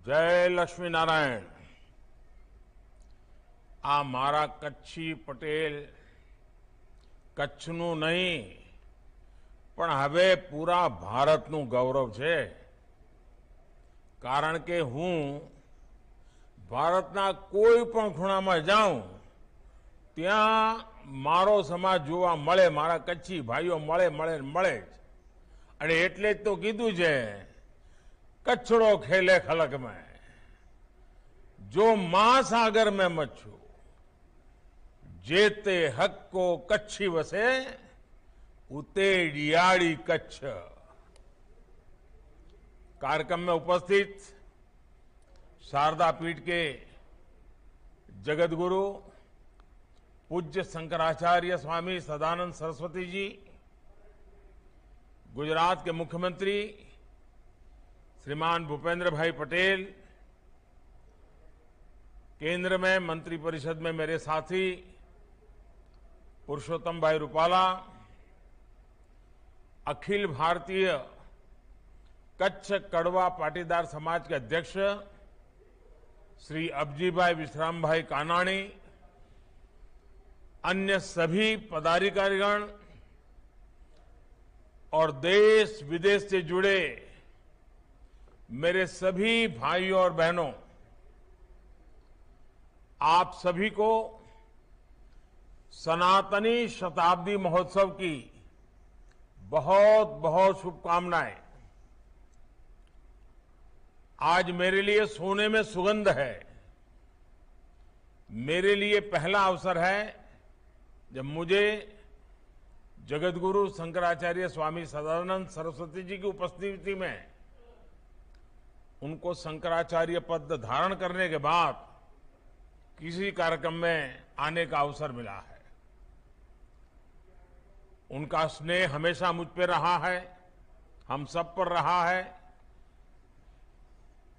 જય લક્ષ્મીનારાયણ। આ મારા કચ્છી પટેલ કચ્છનું નહીં પણ હવે પૂરા ભારતનું ગૌરવ છે। કારણ કે હું ભારતના કોઈ પણ ખૂણામાં જાઉં ત્યાં મારો સમાજ જોવા મળે, મારા કચ્છી ભાઈઓ મળે મળે મળે જ। અને એટલે જ તો કીધું છે, कच्छड़ो खेले खलक में, जो महासागर में मच्छू, जेते हक को कच्छी वसे, उते डियाड़ी कच्छ। कार्यक्रम में उपस्थित शारदा पीठ के जगत गुरु पूज्य शंकराचार्य स्वामी सदानंद सरस्वती जी, गुजरात के मुख्यमंत्री श्रीमान भूपेंद्र भाई पटेल, केंद्र में मंत्रिपरिषद में मेरे साथी पुरुषोत्तम भाई रूपाला, अखिल भारतीय कच्छ कड़वा पाटीदार समाज के अध्यक्ष श्री अबजी भाई विश्राम भाई कानाणी, अन्य सभी पदाधिकारीगण और देश विदेश से जुड़े मेरे सभी भाइयों और बहनों, आप सभी को सनातनी शताब्दी महोत्सव की बहुत बहुत शुभकामनाएं। आज मेरे लिए सोने में सुगंध है। मेरे लिए पहला अवसर है जब मुझे जगतगुरु शंकराचार्य स्वामी सदानंद सरस्वती जी की उपस्थिति में उनको शंकराचार्य पद धारण करने के बाद किसी कार्यक्रम में आने का अवसर मिला है। उनका स्नेह हमेशा मुझ पर रहा है, हम सब पर रहा है,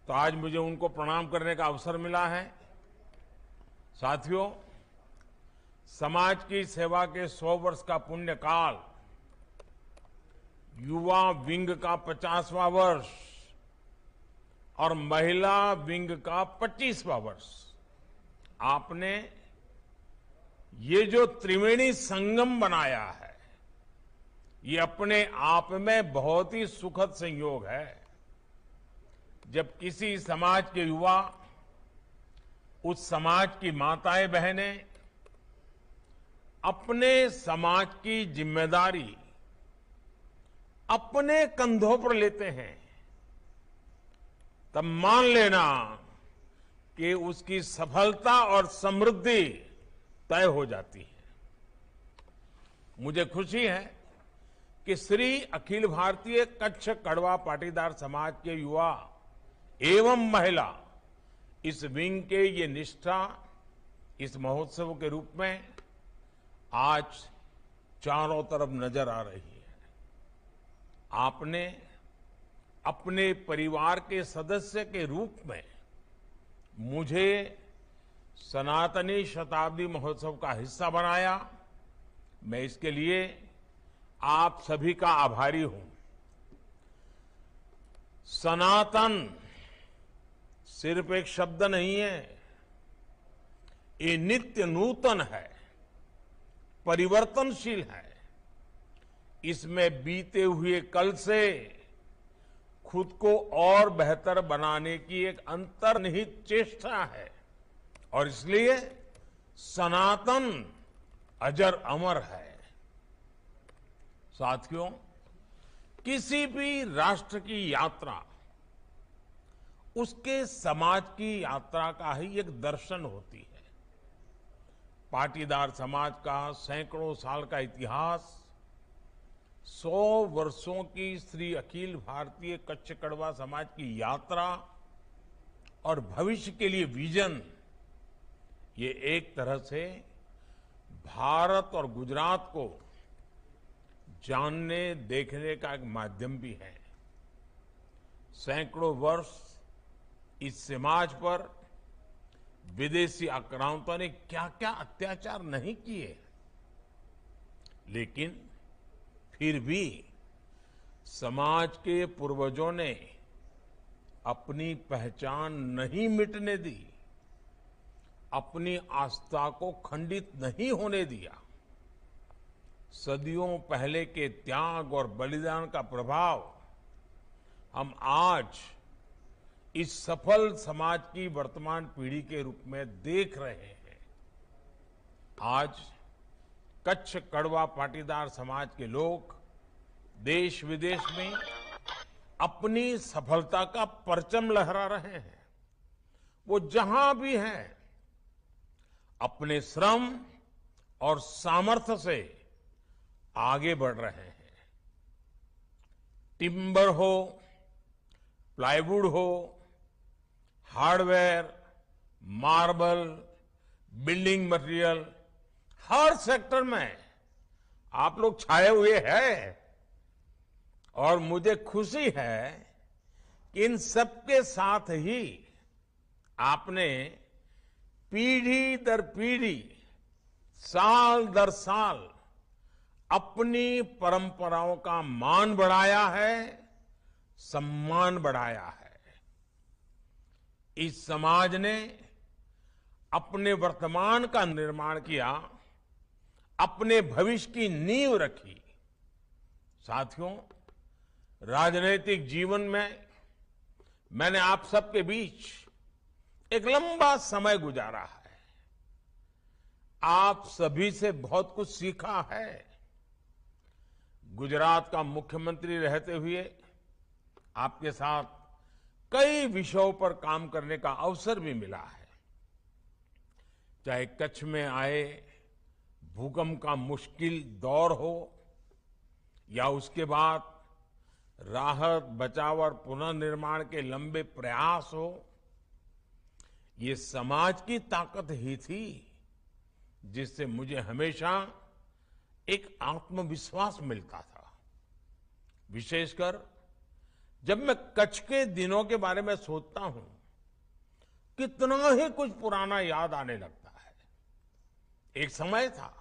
तो आज मुझे उनको प्रणाम करने का अवसर मिला है। साथियों, समाज की सेवा के 100 वर्ष का पुण्य काल, युवा विंग का 50वां वर्ष और महिला विंग का 25वां वर्ष, आपने ये जो त्रिवेणी संगम बनाया है, ये अपने आप में बहुत ही सुखद संयोग है। जब किसी समाज के युवा उस समाज की माताएं बहनें अपने समाज की जिम्मेदारी अपने कंधों पर लेते हैं, तब मान लेना कि उसकी सफलता और समृद्धि तय हो जाती है। मुझे खुशी है कि श्री अखिल भारतीय कच्छ कड़वा पाटीदार समाज के युवा एवं महिला इस विंग के ये निष्ठा इस महोत्सव के रूप में आज चारों तरफ नजर आ रही है। आपने अपने परिवार के सदस्य के रूप में मुझे सनातनी शताब्दी महोत्सव का हिस्सा बनाया। मैं इसके लिए आप सभी का आभारी हूं। सनातन सिर्फ एक शब्द नहीं है, ये नित्य नूतन है, परिवर्तनशील है। इसमें बीते हुए कल से खुद को और बेहतर बनाने की एक अंतर्निहित चेष्टा है और इसलिए सनातन अजर अमर है। साथियों, किसी भी राष्ट्र की यात्रा उसके समाज की यात्रा का ही एक दर्शन होती है। पाटीदार समाज का सैकड़ों साल का इतिहास, 100 वर्षों की श्री अखिल भारतीय कच्छ कड़वा समाज की यात्रा और भविष्य के लिए विजन, ये एक तरह से भारत और गुजरात को जानने देखने का एक माध्यम भी है। सैकड़ों वर्ष इस समाज पर विदेशी आक्रांतों ने क्या क्या अत्याचार नहीं किए, लेकिन फिर भी समाज के पूर्वजों ने अपनी पहचान नहीं मिटने दी, अपनी आस्था को खंडित नहीं होने दिया। सदियों पहले के त्याग और बलिदान का प्रभाव हम आज इस सफल समाज की वर्तमान पीढ़ी के रूप में देख रहे हैं। आज कच्छ कड़वा पाटीदार समाज के लोग देश विदेश में अपनी सफलता का परचम लहरा रहे हैं। वो जहां भी हैं, अपने श्रम और सामर्थ्य से आगे बढ़ रहे हैं। टिम्बर हो, प्लाईवुड हो, हार्डवेयर, मार्बल, बिल्डिंग मटेरियल, हर सेक्टर में आप लोग छाए हुए हैं। और मुझे खुशी है कि इन सबके साथ ही आपने पीढ़ी दर पीढ़ी, साल दर साल अपनी परंपराओं का मान बढ़ाया है, सम्मान बढ़ाया है। इस समाज ने अपने वर्तमान का निर्माण किया, अपने भविष्य की नींव रखी। साथियों, राजनीतिक जीवन में मैंने आप सबके बीच एक लंबा समय गुजारा है। आप सभी से बहुत कुछ सीखा है। गुजरात का मुख्यमंत्री रहते हुए आपके साथ कई विषयों पर काम करने का अवसर भी मिला है। चाहे कच्छ में आए भूकंप का मुश्किल दौर हो या उसके बाद राहत, बचाव और पुनर्निर्माण के लंबे प्रयास हो, ये समाज की ताकत ही थी जिससे मुझे हमेशा एक आत्मविश्वास मिलता था। विशेषकर जब मैं कच्छ के दिनों के बारे में सोचता हूं, कितना ही कुछ पुराना याद आने लगता है। एक समय था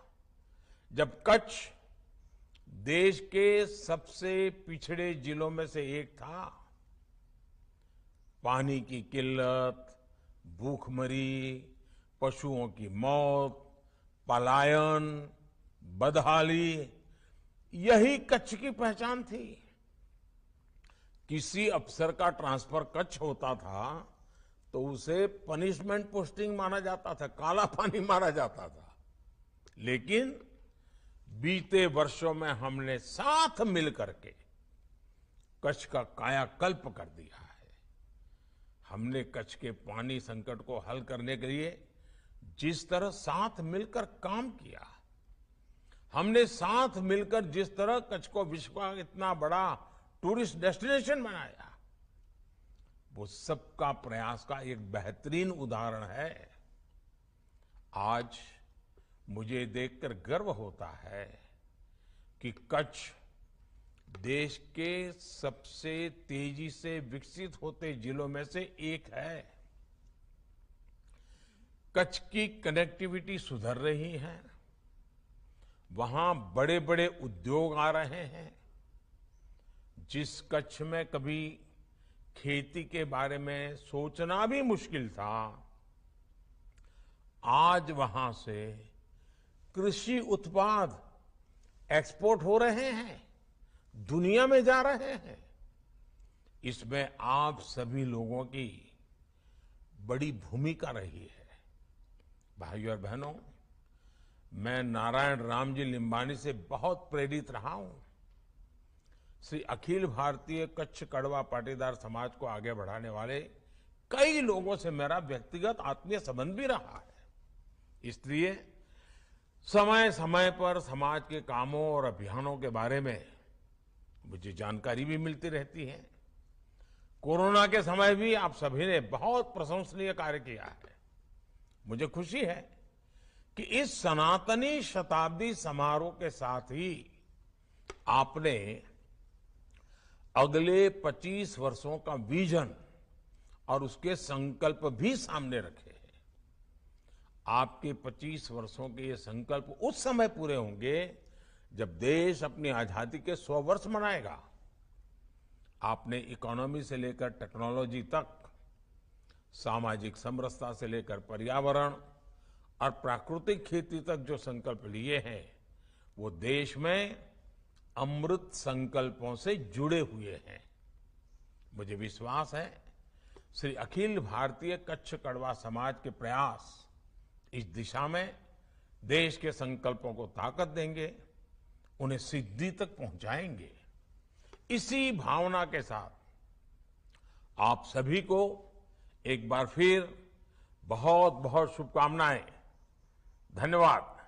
जब कच्छ देश के सबसे पिछड़े जिलों में से एक था। पानी की किल्लत, भूखमरी, पशुओं की मौत, पलायन, बदहाली, यही कच्छ की पहचान थी। किसी अफसर का ट्रांसफर कच्छ होता था तो उसे पनिशमेंट पोस्टिंग माना जाता था, काला पानी माना जाता था। लेकिन बीते वर्षों में हमने साथ मिलकर के कच्छ का कायाकल्प कर दिया है। हमने कच्छ के पानी संकट को हल करने के लिए जिस तरह साथ मिलकर काम किया, हमने साथ मिलकर जिस तरह कच्छ को विश्व का इतना बड़ा टूरिस्ट डेस्टिनेशन बनाया, वो सबका प्रयास का एक बेहतरीन उदाहरण है। आज मुझे देखकर गर्व होता है कि कच्छ देश के सबसे तेजी से विकसित होते जिलों में से एक है। कच्छ की कनेक्टिविटी सुधर रही है, वहां बड़े बड़े उद्योग आ रहे हैं। जिस कच्छ में कभी खेती के बारे में सोचना भी मुश्किल था, आज वहां से कृषि उत्पाद एक्सपोर्ट हो रहे हैं, दुनिया में जा रहे हैं। इसमें आप सभी लोगों की बड़ी भूमिका रही है। भाइयों और बहनों, मैं नारायण राम जी लिम्बानी से बहुत प्रेरित रहा हूं। श्री अखिल भारतीय कच्छ कड़वा पाटीदार समाज को आगे बढ़ाने वाले कई लोगों से मेरा व्यक्तिगत आत्मीय संबंध भी रहा है। इसलिए समय समय पर समाज के कामों और अभियानों के बारे में मुझे जानकारी भी मिलती रहती है। कोरोना के समय भी आप सभी ने बहुत प्रशंसनीय कार्य किया है। मुझे खुशी है कि इस सनातनी शताब्दी समारोह के साथ ही आपने अगले 25 वर्षों का विजन और उसके संकल्प भी सामने रखे हैं। आपके 25 वर्षों के ये संकल्प उस समय पूरे होंगे जब देश अपनी आजादी के 100 वर्ष मनाएगा। आपने इकोनॉमी से लेकर टेक्नोलॉजी तक, सामाजिक समरसता से लेकर पर्यावरण और प्राकृतिक खेती तक जो संकल्प लिए हैं, वो देश में अमृत संकल्पों से जुड़े हुए हैं। मुझे विश्वास है श्री अखिल भारतीय कच्छ कड़वा समाज के प्रयास इस दिशा में देश के संकल्पों को ताकत देंगे, उन्हें सिद्धि तक पहुंचाएंगे। इसी भावना के साथ आप सभी को एक बार फिर बहुत बहुत शुभकामनाएं। धन्यवाद।